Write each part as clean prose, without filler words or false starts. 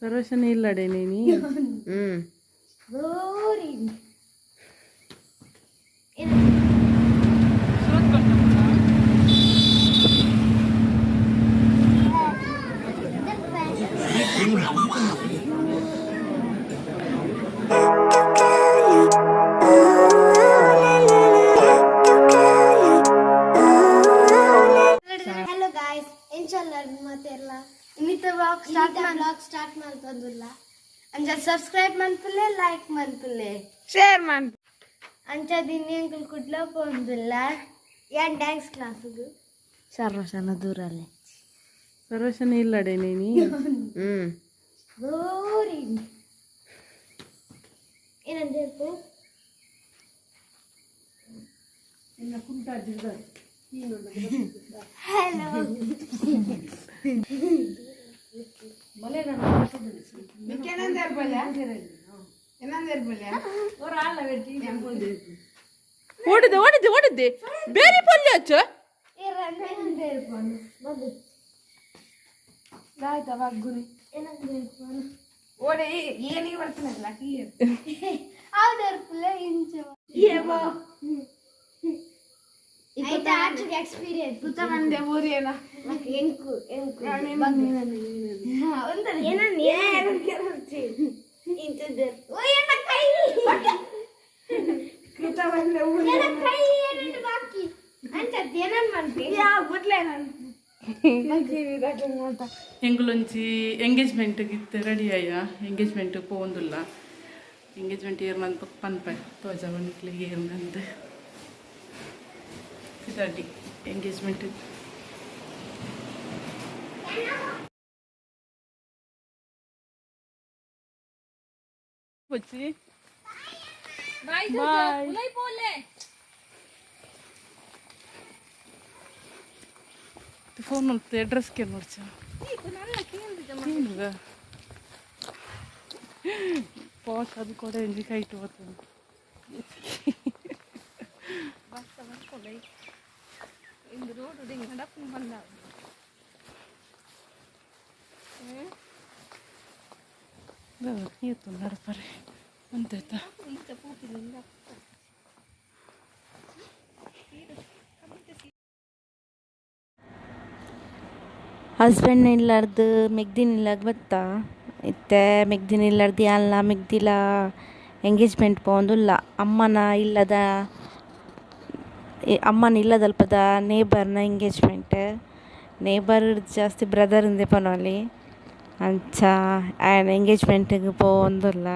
ಸರ್ವೇಶನೇ ಇಲ್ಲಡೆ ನೀನು boring hello guys ಇನ್ಶಾಲ್ಲಾ ಮತ್ತೆ ಎಲ್ಲ ಇನ್ನಿತ ವ್ಲಾಗ್ ಸ್ಟಾರ್ಟ್ ಮಾಡ್ತಂದಿಲ್ಲ ಅಂಚ ಸಬ್ಸ್ಕ್ರೈಬ್ ಮನ್ಪುಲೆ ಲೈಕ್ ಮನ್ಪುಲೆ ಶೇರ್ ಮಾಡ್ ಅಂಚ ದಿನ ಅಂಕಲ್ ಕುಡ್ಲ ಪೋಂದಿಲ್ಲ ಏನ್ ಡ್ಯಾನ್ಸ್ ಕ್ಲಾಸ್ಗೆ ಸರ್ವಸನ ದೂರಲ್ಲೇ ಸರ್ವೇಶನೇ ಇಲ್ಲಡೆ ನೀನು ಬೋರಿಂಗ್ ಏನಂತ ಹೇಳ್ತು ಹಲೋ ಓಡಿದ್ದೆ ಬೇರೆ ಪಲ್ಯ ಹಚ್ಚ ಗುರಿ ಓಡೆ ಏನಿಗೆ ಬರ್ತಾನಲ್ಲ ಹೌದರ್ಪುಲ್ಲ ಇಂಚ ಆಯ್ತಾ ಆಚೆಗೆ ಎಕ್ಸ್ಪೀರಿಯನ್ಸ್ ಪುತ್ತ ಬಂದೆ ಊರೇನ ಎಂಕು ಎಂಕು ಒಂದಲ್ಲ ಏನನ್ನ ಏನನ್ನ ಕೇಳ್ತಿ ಇಂತದೆ ಓ ಏನ ಕೈ ಪುತ್ತ ಬಂದೆ ಊರೇನ ಏನ ಕೈ ಏನನ್ನ ಬಾಕಿ ಅಂತದ ಏನನ್ನ ಮಾಡ್ತಿ ಯಾ ಗುಡ್ಲೆ ನಾನು ಎಂಗುಲೊಂಚಿ ಎಂಗೇಜ್ಮೆಂಟ್ ಗಿತ್ತು ರೆಡಿ ಆಯ್ಯ ಎಂಗೇಜ್ಮೆಂಟ್ ಪೋಂದುಲ್ಲ ಎಂಗೇಜ್ಮೆಂಟ್ ಏರ್ನಂತ ಪನ್ಪೆ ತೋಜ ಬಣ್ಣಿಕ್ಲಿಗೆ ಏರ್ನಂತ ರೆಡಿ ಎಂಗೇಜ್ಮೆಂಟ್ వచ్చి బాయ్ బాయ్ పోలే ಫೋನ್ ಮಾಡ್ತೆ ಅಡ್ರೆಸ್ಗೆ ನೋಡ್ಚ ಪಾಸ್ ಅದು ಕೂಡ ಎಂಜಿ ಕೈಟ್ ಬರ್ತದೆ ಈತು ನಡಪರೆ ಅಂತಾಯ್ತಾ ಹಸ್ಬೆಂಡ್ ಇಲ್ಲಾರ್ದು ಮೆಗ್ದಿನ ಇಲ್ಲಾಗ ಬತ್ತಾ ಇತ್ತೆ ಮೆಗ್ದಿನ ಇಲ್ಲಾರ್ದು ಅಲ್ಲ ಮೆಗ್ದಿಲ ಎಂಗೇಜ್ಮೆಂಟ್ ಪೋಂದುಲ್ಲ ಅಮ್ಮನ ಇಲ್ಲದಲ್ಪದ ನೇಬರ್ನ ಎಂಗೇಜ್ಮೆಂಟ್ ನೇಬರ್ ಜಾಸ್ತಿ ಬ್ರದರಿಂದೆ ಪನೋಲಿ ಅಂಚ ಆ್ಯಂಡ್ ಎಂಗೇಜ್ಮೆಂಟಿಗೆ ಪೋಂದುಲ್ಲ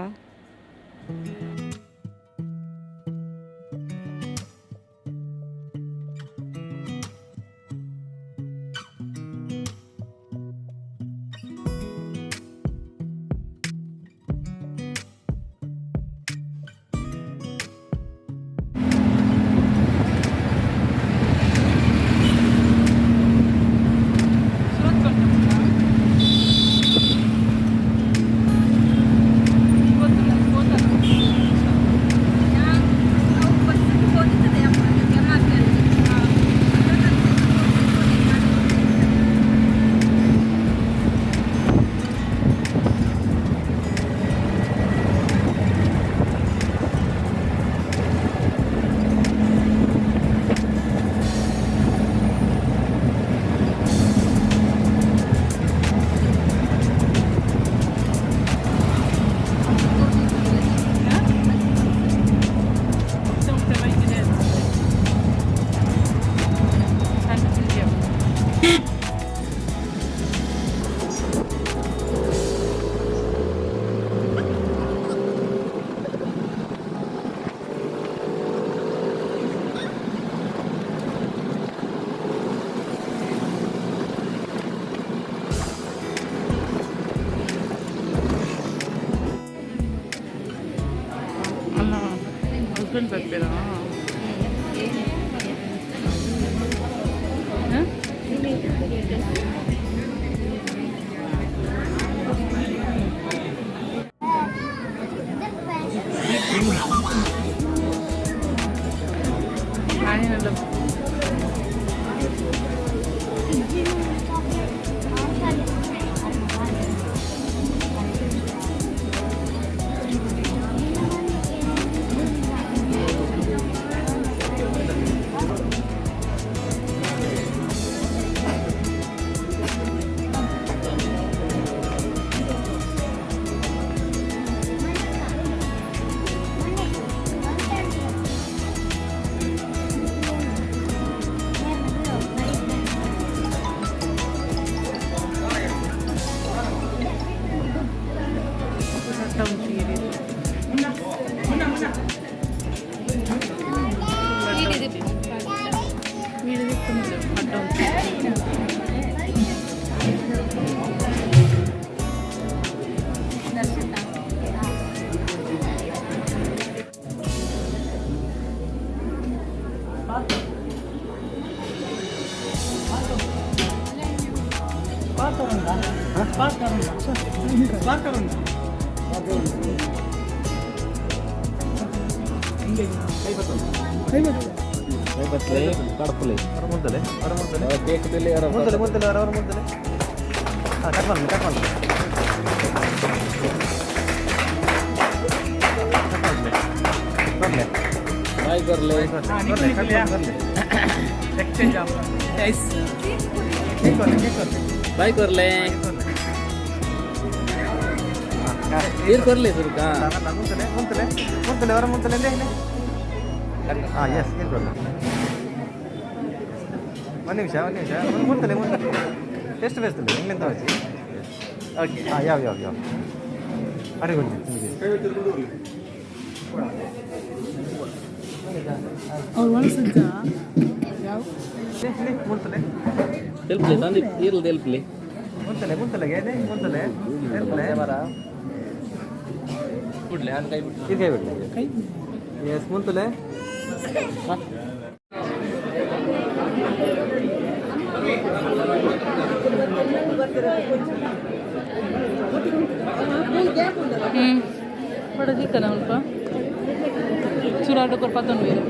husband ಬರ್ತೀರಾ ಬತ್ತಲೆ ಕಡಪಲೆ ಮುಂದಲೆ ಕೇಕ್ ಬೆಲೆ ಮುಂದಲೆ ಮುಂದಲೆ ಅವರ ಮುಂದಲೆ ಕಟ್ ಮಾಡಿ ಬಾಯ್ ಬರ್ಲೆ ಎಕ್ಸ್ಚೇಂಜ್ ಎಸ್ ಬಾಯ್ ಬರ್ಲೆ ನೀರು ಕೊರ್ಲಿ ಸುರುಕ ಮುಂದಲೆ ಮುಂದಲೆ ಮುಂದಲೆ ಅವರ ಮುಂದಲೆ ಎಸ್ ನೀರು ಕೊರ್ಲಿ ಒಂದು ನಿಮಿಷ ಮುಂದಲೆ ಎಷ್ಟು ಬೇಸ್ತದೆ ಹೆಂಗ್ಲಿಂದ ಹಚ್ಚಿ ಓಕೆ ಯಾವ ಅಡಿಗೊಂಡು ಅವ್ರು ಒಣಸಜ್ಜ ಯಾವ ಮುಂತಲೆ ತೆಲ್ಪಲೆ ಸಂದೀಪ್ ಈರಲ್ ತೆಲ್ಪಲೆ ಮುಂತಲೆ ಗೇನೆ ಮುಂತಲೆ ತೆಲ್ಪಲೆ ಬರ ಬಿಡ್ಲೆ ಹಾಲು ಕೈ ಬಿಡ್ಲೆ ಇದು ಕೈ ಬಿಡ್ಲೆ ಎಸ್ ಮುಂತಲೆ ಪಡದಿ ಕನ ಅಲ್ಪ ಚೂರಾಟಕ್ಕೆ ಪತ್ತೊಂದು ಬೇರೆ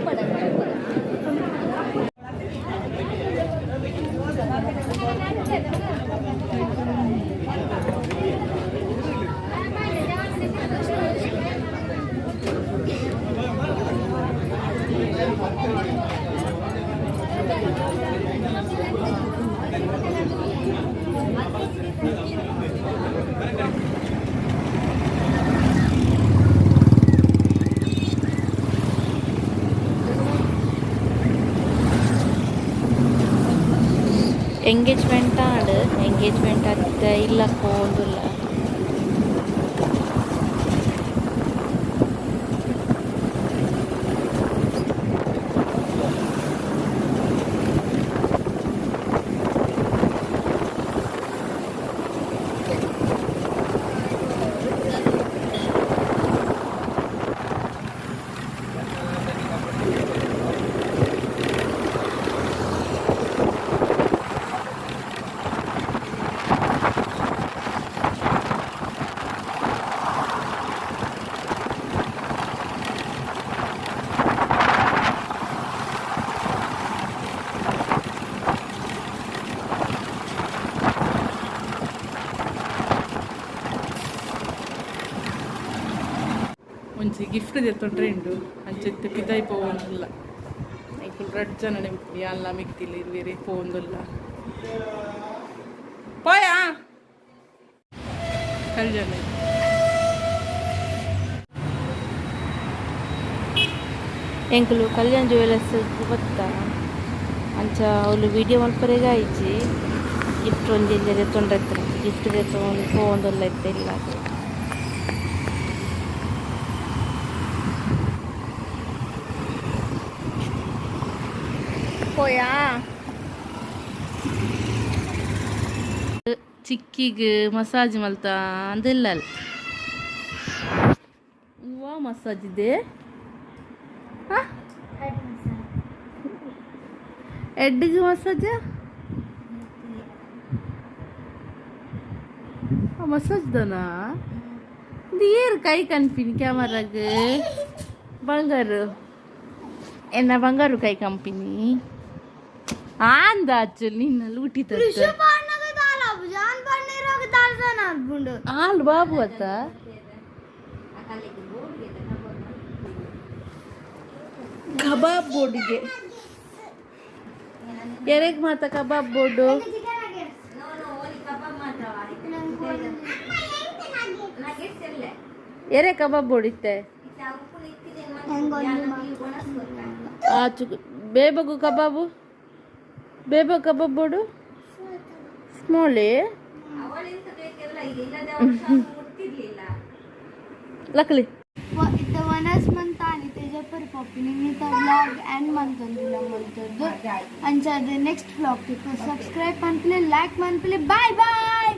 ಎಂಗೇಜ್ಮೆಂಟ್ ಆಡು ಎಂಗೇಜ್ಮೆಂಟ್ ಅತ್ತ ಇಲ್ಲ ಹೋಗಿಲ್ಲ ಒಂಚಿ ಗಿಫ್ಟ್ ತೆತ್ತೊಂಡ್ರೆ ಉಂಡು ಅಂಚೆತ್ತು ಪಿದಾಯಿ ಪೋವೊಂದುಲ್ಲ ಐಕು ರಡ್ ಜನ ನೆಂಪಿ ಅಲ್ಲ ಮಿಕ್ತಿಲ್ಲ ಇಲ್ಲಿರಿ ಪೋವೊಂದುಲ್ಲ ಪೋಯಾ ಕಲ್ಜನ ಎಂಕುಲು ಕಲ್ಯಾಣ್ ಜ್ಯುವೆಲರ್ಸ್ ಗೊತ್ತಾ ಅಂಚ ಅವಳು ವಿಡಿಯೋ ಮಲ್ಪರೆಗ ಆಯ್ಚಿ ಗಿಫ್ಟ್ ಒಂಜಿ ತೊಂದ್ರೆ ಗಿಫ್ಟ್ ತೆತ್ತೊಂದು ಪೋವೊಂದುಲ್ಲ ಇತ್ತಿಲ್ಲ ಪೋಯಾ ಚಿಕ್ಕಿಗೆ ಮಸಾಜ್ ಮಲ್ತ ಅಂದಿಲ್ಲ ವಾ ಮಸಾಜ್ ಇದೆ ಎಡ್ಡಿಗೆ ಮಸಾಜ್ ಮಸಾಜ್ ದನಾ ಏರು ಕೈ ಕನ್ಪಿನಿ ಕ್ಯಾಮರಾಗ ಬಂಗಾರು ಎನ್ನ ಬಂಗಾರು ಕೈ ಕಂಪಿನಿ ಆಂದಾಚು ನಿನ್ನ ಲೂಟಿ ಹಾಲು ಬಾಬು ಅತ್ತ ಕಬಾಬ್ ಬೋರ್ಡಿಗೆ ಎರೆಗ್ ಮಾತ ಕಬಾಬ್ ಬೋರ್ಡು ಎರೆ ಕಬಾಬ್ ಬೋರ್ಡ್ ಇತ್ತೆ ಆಚು ಬೇಬಗು ಕಬಾಬು ಬೇಬ ಕಬಾಬ್ ಬೋರ್ಡು ಸ್ಮಾಲಿ ಲಕ್ಲಿ इथं वनस म्हणता आणि त्याच्या पर पॉपिंग इथं ब्लॉग एंड म्हणतो आणि नेक्स्ट ब्लॉग सबस्क्राईब म्हणपले लाईक म्हणपले बाय बाय